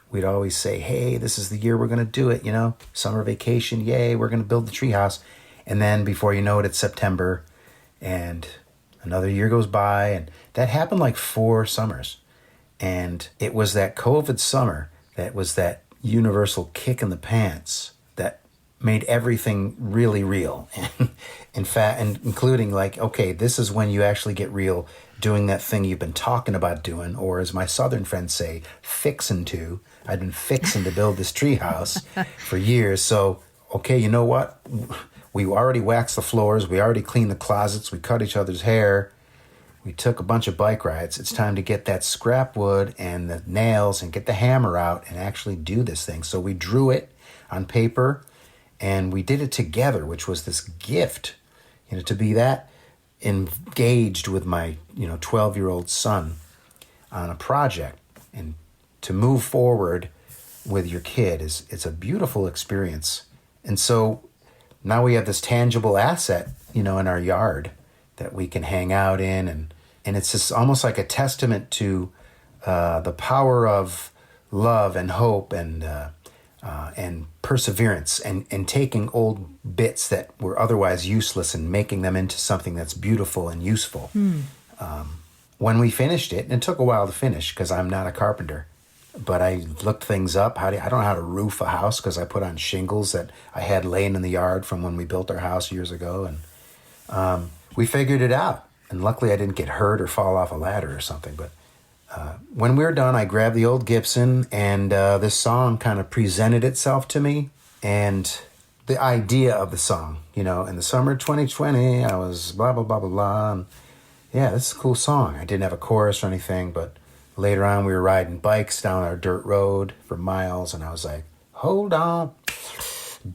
we'd always say, hey, this is the year we're going to do it, you know, summer vacation, yay, we're going to build the treehouse. And then before you know it, it's September, and another year goes by, and that happened like 4 summers. And it was that COVID summer that was that universal kick in the pants that made everything really real. And in fact, and including like, okay, this is when you actually get real doing that thing you've been talking about doing, or as my southern friends say, fixing to. I'd been fixing to build this treehouse for years. So, okay, you know what? We already waxed the floors. We already cleaned the closets. We cut each other's hair. We took a bunch of bike rides. It's time to get that scrap wood and the nails and get the hammer out and actually do this thing. So we drew it on paper, and we did it together, which was this gift, you know, to be that engaged with my, you know, 12-year-old son on a project, and to move forward with your kid it's a beautiful experience. And so now we have this tangible asset, you know, in our yard that we can hang out in, and it's just almost like a testament to the power of love and hope and perseverance, and taking old bits that were otherwise useless and making them into something that's beautiful and useful. When we finished it, and it took a while to finish because I'm not a carpenter, but I looked things up. I don't know how to roof a house because I put on shingles that I had laying in the yard from when we built our house years ago, and we figured it out. And luckily I didn't get hurt or fall off a ladder or something. But when we were done, I grabbed the old Gibson, and this song kind of presented itself to me. And the idea of the song, you know, in the summer of 2020, I was blah, blah, blah, blah, blah. And yeah, this is a cool song. I didn't have a chorus or anything, but later on we were riding bikes down our dirt road for miles, and I was like, hold on,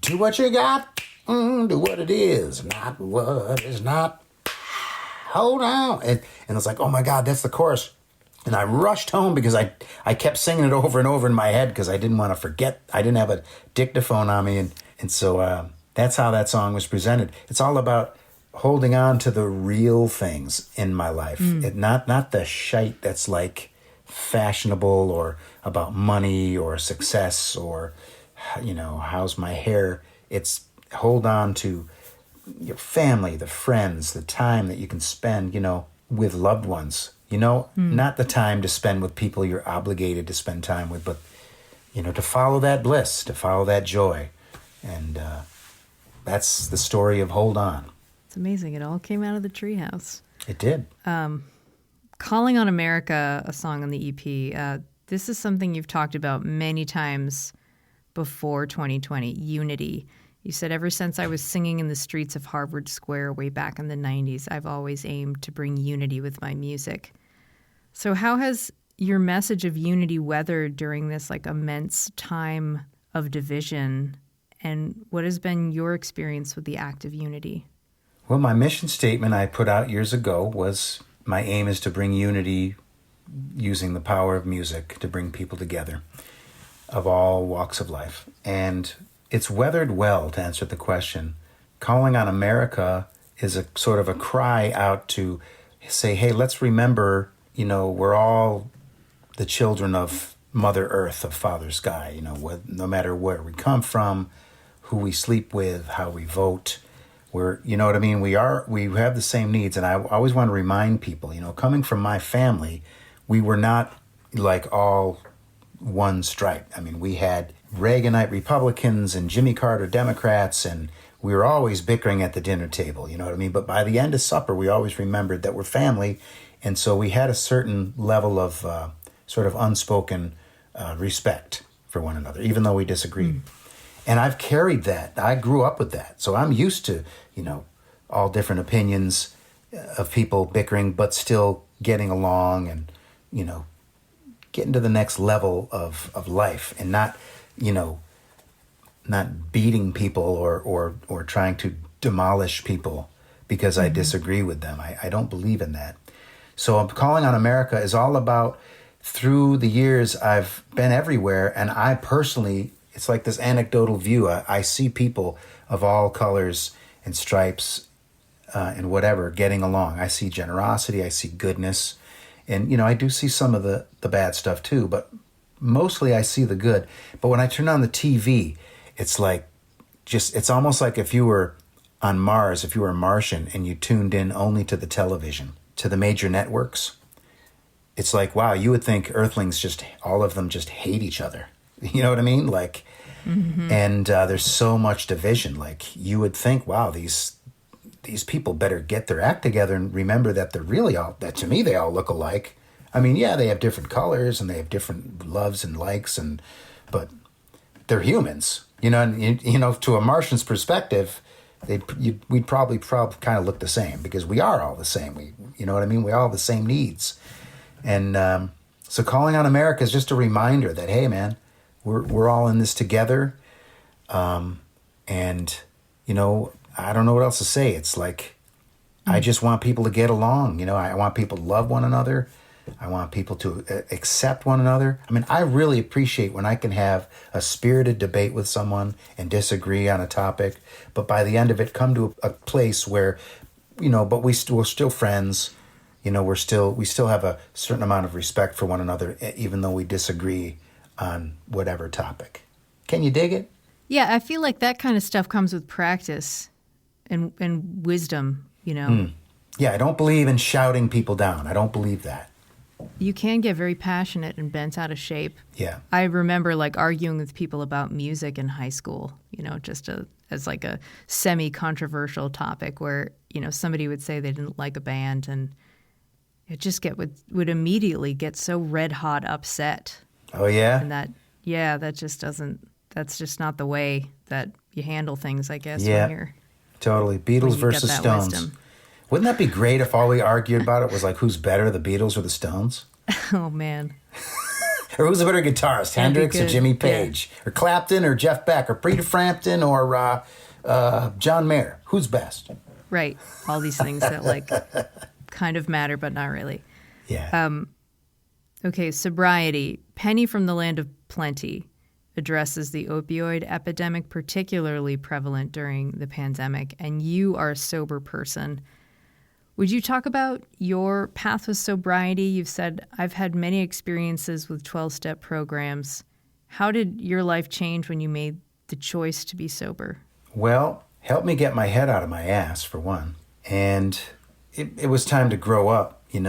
do what you got, do what it is, not what is not. Hold on. And I was like, oh my God, that's the chorus. And I rushed home because I kept singing it over and over in my head because I didn't want to forget. I didn't have a dictaphone on me. And so that's how that song was presented. It's all about holding on to the real things in my life. Not the shite that's like fashionable or about money or success or, you know, how's my hair. It's hold on to your family, the friends, the time that you can spend, you know, with loved ones, you know, not the time to spend with people you're obligated to spend time with, but, you know, to follow that bliss, to follow that joy. And that's the story of Hold On.
It's amazing. It all came out of the treehouse.
It did.
Calling on America, a song on the EP. This is something you've talked about many times before 2020, unity. You said, ever since I was singing in the streets of Harvard Square way back in the 90s, I've always aimed to bring unity with my music. So how has your message of unity weathered during this like immense time of division? And what has been your experience with the act of unity?
Well, my mission statement I put out years ago was my aim is to bring unity using the power of music to bring people together of all walks of life. And it's weathered well, to answer the question. Calling on America is a sort of a cry out to say, hey, let's remember, you know, we're all the children of Mother Earth of Father Sky. No matter where we come from, who we sleep with, how we vote, you know what I mean? We have the same needs. And I always want to remind people, coming from my family, we were not like all one stripe. I mean, we had Reaganite Republicans and Jimmy Carter Democrats, and we were always bickering at the dinner table, you know what I mean? But by the end of supper, we always remembered that we're family. And so we had a certain level of sort of unspoken respect for one another, even though we disagreed. And I've carried that. I grew up with that. So I'm used to, all different opinions of people bickering, but still getting along and, getting to the next level of life and not beating people or trying to demolish people because I disagree with them. I don't believe in that. So I'm Calling on America is all about, through the years, I've been everywhere, and I personally, it's like this anecdotal view. I see people of all colors and stripes and whatever getting along. I see generosity, I see goodness, and, I do see some of the bad stuff too, but mostly I see the good. But when I turn on the TV, it's like, it's almost like if you were on Mars, if you were a Martian and you tuned in only to the television, to the major networks. It's like, wow, you would think Earthlings all of them just hate each other. You know what I mean? Like, and there's so much division. Like, you would think, wow, these people better get their act together and remember that they're really that to me, they all look alike. I mean, yeah, they have different colors and they have different loves and likes, but they're humans, and, to a Martian's perspective, we'd probably kind of look the same because we are all the same. You know what I mean? We all have the same needs. And so Calling on America is just a reminder that, hey, man, we're all in this together. And, I don't know what else to say. It's like, I just want people to get along. I want people to love one another. I want people to accept one another. I mean, I really appreciate when I can have a spirited debate with someone and disagree on a topic, but by the end of it, come to a place where, but we're still friends. We still have a certain amount of respect for one another, even though we disagree on whatever topic. Can you dig it?
Yeah, I feel like that kind of stuff comes with practice and wisdom,
Yeah, I don't believe in shouting people down. I don't believe that.
You can get very passionate and bent out of shape.
Yeah.
I remember arguing with people about music in high school, just as like a semi-controversial topic where, somebody would say they didn't like a band and it just would immediately get so red hot upset.
Oh, yeah?
And that's just not the way that you handle things, I guess.
Yeah, totally. Beatles versus Stones. Wisdom. Wouldn't that be great if all we argued about it was like who's better, the Beatles or the Stones?
Oh, man.
Or who's a better guitarist, Hendrix or Jimmy Page? Yeah. Or Clapton or Jeff Beck or Peter Frampton or John Mayer? Who's best?
Right. All these things that kind of matter, but not really.
Yeah.
Okay, sobriety. Penny from the Land of Plenty addresses the opioid epidemic, particularly prevalent during the pandemic, and you are a sober person. Would you talk about your path with sobriety? You've said, I've had many experiences with 12-step programs. How did your life change when you made the choice to be sober?
Well, helped me get my head out of my ass, for one. And it was time to grow up, It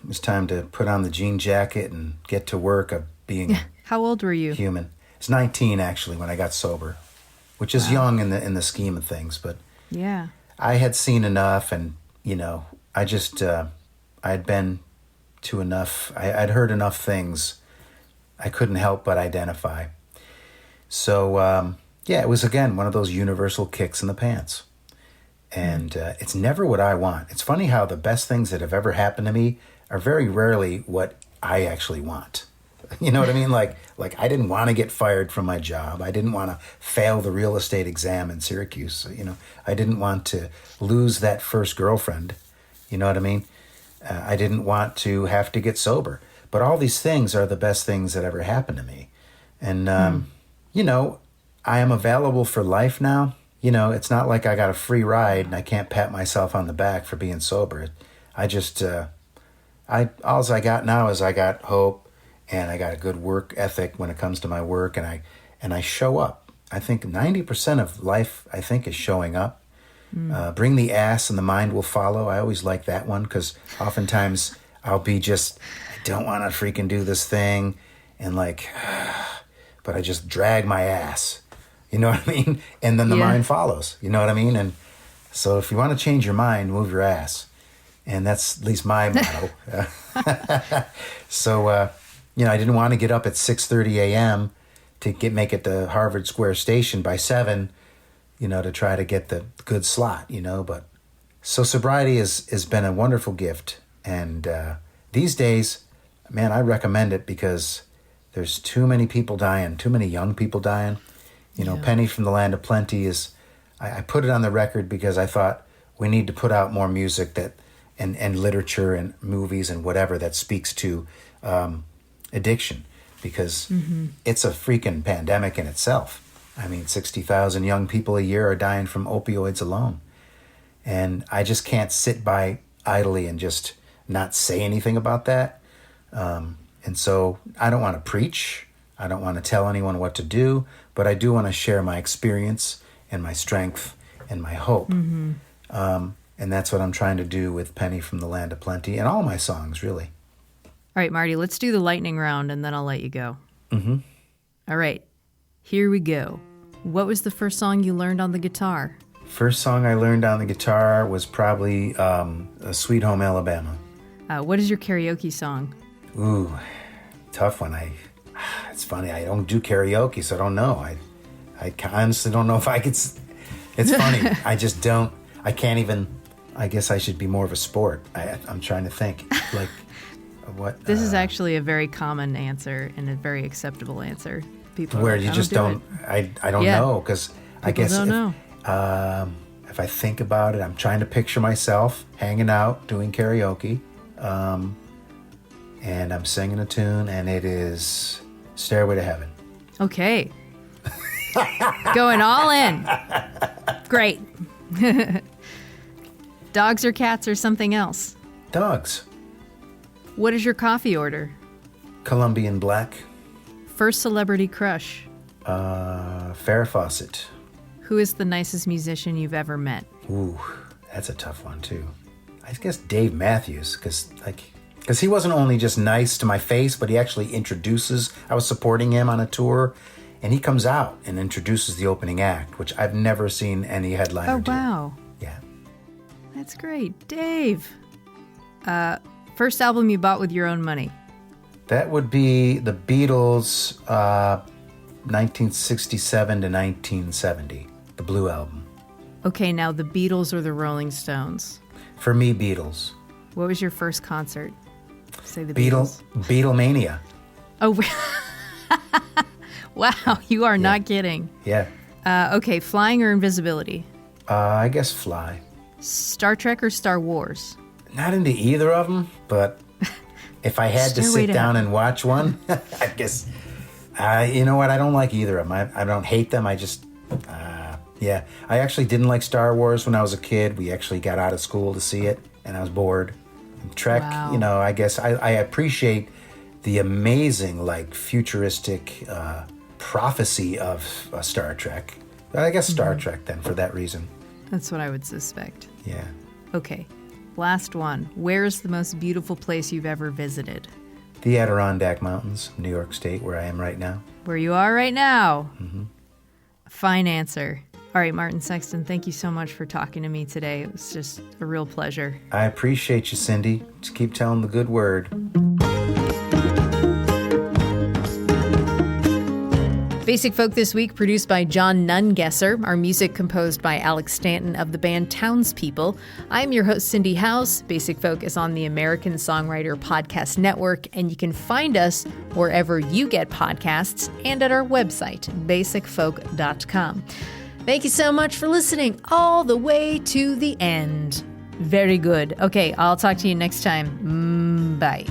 was time to put on the jean jacket and get to work of being
How old were you?
Human. I was 19, actually, when I got sober, which is young in the scheme of things. But
yeah,
I had seen enough, and, I just, I'd been to enough. I'd heard enough things I couldn't help but identify. So, it was, again, one of those universal kicks in the pants. And it's never what I want. It's funny how the best things that have ever happened to me are very rarely what I actually want. You know what I mean? Like I didn't want to get fired from my job. I didn't want to fail the real estate exam in Syracuse. I didn't want to lose that first girlfriend. You know what I mean? I didn't want to have to get sober. But all these things are the best things that ever happened to me. And, I am available for life now. It's not like I got a free ride and I can't pat myself on the back for being sober. I just, all I got now is I got hope and I got a good work ethic when it comes to my work, and I show up. I think 90% of life, I think, is showing up. Bring the ass and the mind will follow. I always like that one because oftentimes I'll be just, I don't want to freaking do this thing, and like, but I just drag my ass. You know what I mean? And then the mind follows. You know what I mean? And so if you want to change your mind, move your ass. And that's at least my motto. So, I didn't want to get up at 6:30 a.m. to make it to Harvard Square Station by 7, to try to get the good slot, But so sobriety has been a wonderful gift. And these days, man, I recommend it because there's too many people dying, too many young people dying. Penny from the Land of Plenty is, I put it on the record because I thought we need to put out more music that and literature and movies and whatever that speaks to addiction, because it's a freaking pandemic in itself. I mean, 60,000 young people a year are dying from opioids alone. And I just can't sit by idly and just not say anything about that. And so I don't want to preach. I don't want to tell anyone what to do, but I do want to share my experience and my strength and my hope. And that's what I'm trying to do with Penny from the Land of Plenty and all my songs, really.
All right, Marty, let's do the lightning round and then I'll let you go. All right, here we go. What was the first song you learned on the guitar?
First song I learned on the guitar was probably Sweet Home Alabama.
What is your karaoke song?
Ooh, tough one. It's funny, I don't do karaoke, so I don't know. I honestly don't know if I could. It's funny, I just don't. I can't even. I guess I should be more of a sport. I'm trying to think. Like, what?
This is actually a very common answer and a very acceptable answer. People
where
like,
you just don't. I don't know, because I guess
don't know.
If I think about it, I'm trying to picture myself hanging out doing karaoke, and I'm singing a tune, and it is Stairway to Heaven.
Okay. Going all in. Great. Dogs or cats or something else?
Dogs.
What is your coffee order?
Colombian black.
First celebrity crush?
Farrah Fawcett.
Who is the nicest musician you've ever met?
Ooh, that's a tough one too. I guess Dave Matthews, because he wasn't only just nice to my face, but he actually introduces. I was supporting him on a tour, and he comes out and introduces the opening act, which I've never seen any headliner do.
Oh, wow.
Yeah.
That's great. Dave. First album you bought with your own money?
That would be the Beatles, 1967 to 1970, the Blue Album.
Okay, now the Beatles or the Rolling Stones?
For me, Beatles.
What was your first concert? Say the Beatles.
Beatlemania.
Oh, wow, you are not kidding.
Yeah.
Okay, flying or invisibility?
I guess fly.
Star Trek or Star Wars?
Not into either of them, but if I had to sit down and watch one, I guess, you know what? I don't like either of them. I don't hate them. I just, I actually didn't like Star Wars when I was a kid. We actually got out of school to see it, and I was bored. And Trek,
wow.
I guess I appreciate the amazing, futuristic prophecy of Star Trek. But I guess Star Trek, then, for that reason.
That's what I would suspect.
Yeah.
Okay. Last one. Where is the most beautiful place you've ever visited?
The Adirondack Mountains, New York State, where I am right now.
Where you are right now. Fine answer. All right, Martin Sexton, thank you so much for talking to me today. It was just a real pleasure.
I appreciate you, Cindy. Just keep telling the good word.
Basic Folk this week produced by John Nungesser. Our music composed by Alex Stanton of the band Townspeople. I'm your host, Cindy House. Basic Folk is on the American Songwriter Podcast Network, and you can find us wherever you get podcasts and at our website, basicfolk.com. Thank you so much for listening all the way to the end. Very good. Okay, I'll talk to you next time. Bye.